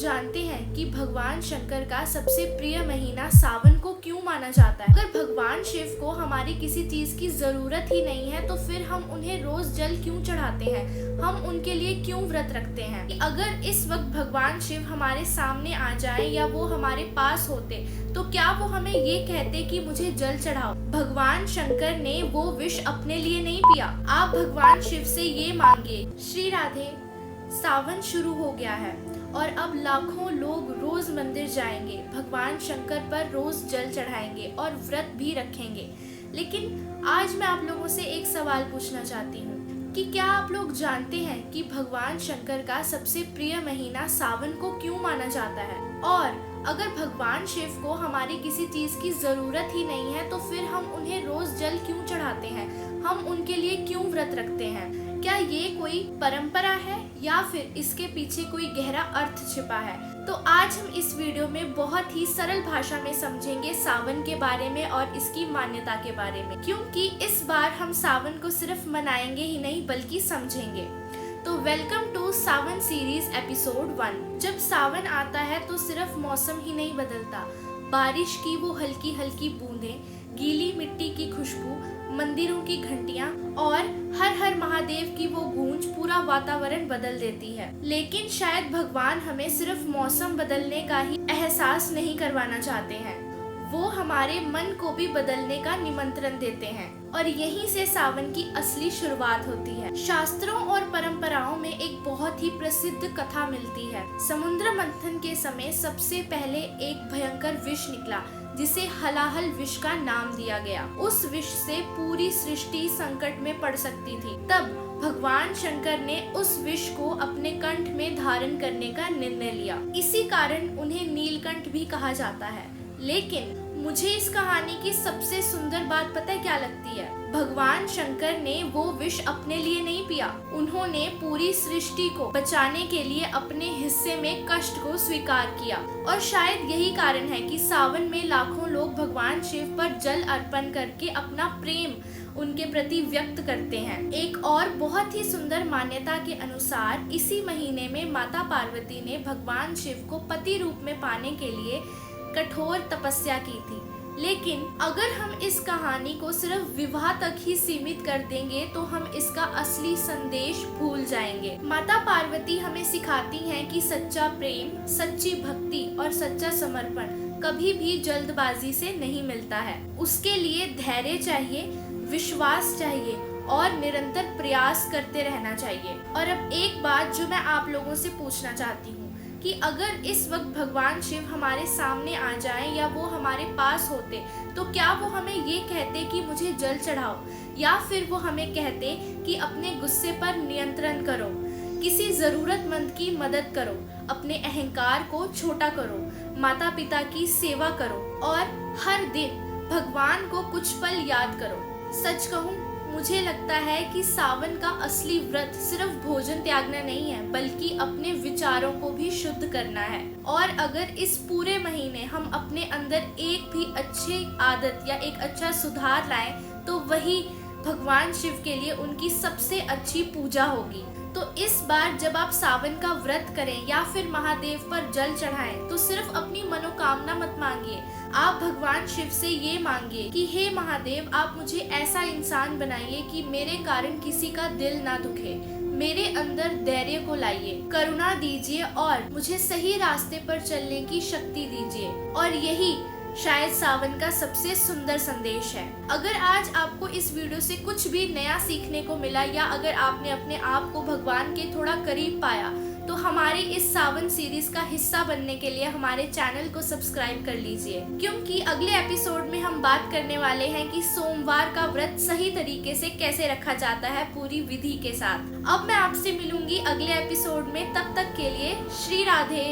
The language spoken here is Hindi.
जानते हैं कि भगवान शंकर का सबसे प्रिय महीना सावन को क्यों माना जाता है? अगर भगवान शिव को हमारी किसी चीज की जरूरत ही नहीं है तो फिर हम उन्हें रोज जल क्यों चढ़ाते हैं? हम उनके लिए क्यों व्रत रखते हैं? अगर इस वक्त भगवान शिव हमारे सामने आ जाए या वो हमारे पास होते तो क्या वो हमें ये कहते कि मुझे जल चढ़ाओ? भगवान शंकर ने वो विष अपने लिए नहीं पिया। आप भगवान शिव से ये मांगे, श्री राधे, सावन शुरू हो गया है और अब लाखों लोग रोज मंदिर जाएंगे, भगवान शंकर पर रोज जल चढ़ाएंगे और व्रत भी रखेंगे। लेकिन आज मैं आप लोगों से एक सवाल पूछना चाहती हूँ कि क्या आप लोग जानते हैं कि भगवान शंकर का सबसे प्रिय महीना सावन को क्यों माना जाता है? और अगर भगवान शिव को हमारी किसी चीज की जरूरत ही नहीं है तो फिर हम उन्हें रोज जल क्यों चढ़ाते हैं? हम उनके लिए क्यों व्रत रखते हैं? क्या ये कोई परंपरा है या फिर इसके पीछे कोई गहरा अर्थ छिपा है? तो आज हम इस वीडियो में बहुत ही सरल भाषा में समझेंगे सावन के बारे में और इसकी मान्यता के बारे में, क्योंकि इस बार हम सावन को सिर्फ मनाएंगे ही नहीं बल्कि समझेंगे। तो welcome to Sawan series episode 1। जब सावन आता है तो सिर्फ मौसम ही नहीं बदलता, बारिश की वो हल्की हल्की बूंदें, गीली मिट्टी की खुशबू, मंदिरों की घंटियां और हर हर महादेव की वो गूंज पूरा वातावरण बदल देती है। लेकिन शायद भगवान हमें सिर्फ मौसम बदलने का ही एहसास नहीं करवाना चाहते हैं, वो हमारे मन को भी बदलने का निमंत्रण देते हैं और यहीं से सावन की असली शुरुआत होती है। शास्त्रों और परंपराओं में एक बहुत ही प्रसिद्ध कथा मिलती है। समुद्र मंथन के समय सबसे पहले एक भयंकर विष निकला जिसे हलाहल विष का नाम दिया गया। उस विष से पूरी सृष्टि संकट में पड़ सकती थी। तब भगवान शंकर ने उस विष को अपने कंठ में धारण करने का निर्णय लिया। इसी कारण उन्हें नीलकंठ भी कहा जाता है। लेकिन मुझे इस कहानी की सबसे सुंदर बात पता है क्या लगती है? भगवान शंकर ने वो विष अपने लिए नहीं पिया, उन्होंने पूरी सृष्टि को बचाने के लिए अपने हिस्से में कष्ट को स्वीकार किया। और शायद यही कारण है कि सावन में लाखों लोग भगवान शिव पर जल अर्पण करके अपना प्रेम उनके प्रति व्यक्त करते हैं। एक और बहुत ही सुंदर मान्यता के अनुसार इसी महीने में माता पार्वती ने भगवान शिव को पति रूप में पाने के लिए कठोर तपस्या की थी। लेकिन अगर हम इस कहानी को सिर्फ विवाह तक ही सीमित कर देंगे तो हम इसका असली संदेश भूल जाएंगे। माता पार्वती हमें सिखाती हैं कि सच्चा प्रेम, सच्ची भक्ति और सच्चा समर्पण कभी भी जल्दबाजी से नहीं मिलता है। उसके लिए धैर्य चाहिए, विश्वास चाहिए और निरंतर प्रयास करते रहना चाहिए। और अब एक बात जो मैं आप लोगों से पूछना चाहती हूँ कि अगर इस वक्त भगवान शिव हमारे सामने आ जाएं या वो हमारे पास होते तो क्या वो हमें ये कहते कि मुझे जल चढ़ाओ, या फिर वो हमें कहते कि अपने गुस्से पर नियंत्रण करो, किसी जरूरतमंद की मदद करो, अपने अहंकार को छोटा करो, माता पिता की सेवा करो और हर दिन भगवान को कुछ पल याद करो? सच कहूँ, मुझे लगता है कि सावन का असली व्रत सिर्फ भोजन त्यागना नहीं है बल्कि अपने विचारों को भी शुद्ध करना है। और अगर इस पूरे महीने हम अपने अंदर एक भी अच्छी आदत या एक अच्छा सुधार लाएं तो वही भगवान शिव के लिए उनकी सबसे अच्छी पूजा होगी। तो इस बार जब आप सावन का व्रत करें या फिर महादेव पर जल चढ़ाएं तो सिर्फ अपनी मनोकामना मत मांगिए, आप भगवान शिव से ये मांगिए कि हे महादेव, आप मुझे ऐसा इंसान बनाइए कि मेरे कारण किसी का दिल ना दुखे, मेरे अंदर धैर्य को लाइए, करुणा दीजिए और मुझे सही रास्ते पर चलने की शक्ति दीजिए। और यही शायद सावन का सबसे सुंदर संदेश है। अगर आज आपको इस वीडियो से कुछ भी नया सीखने को मिला या अगर आपने अपने आप को भगवान के थोड़ा करीब पाया तो हमारी इस सावन सीरीज का हिस्सा बनने के लिए हमारे चैनल को सब्सक्राइब कर लीजिए, क्योंकि अगले एपिसोड में हम बात करने वाले हैं कि सोमवार का व्रत सही तरीके से कैसे रखा जाता है पूरी विधि के साथ। अब मैं आपसे मिलूंगी अगले एपिसोड में, तब तक के लिए श्री राधे।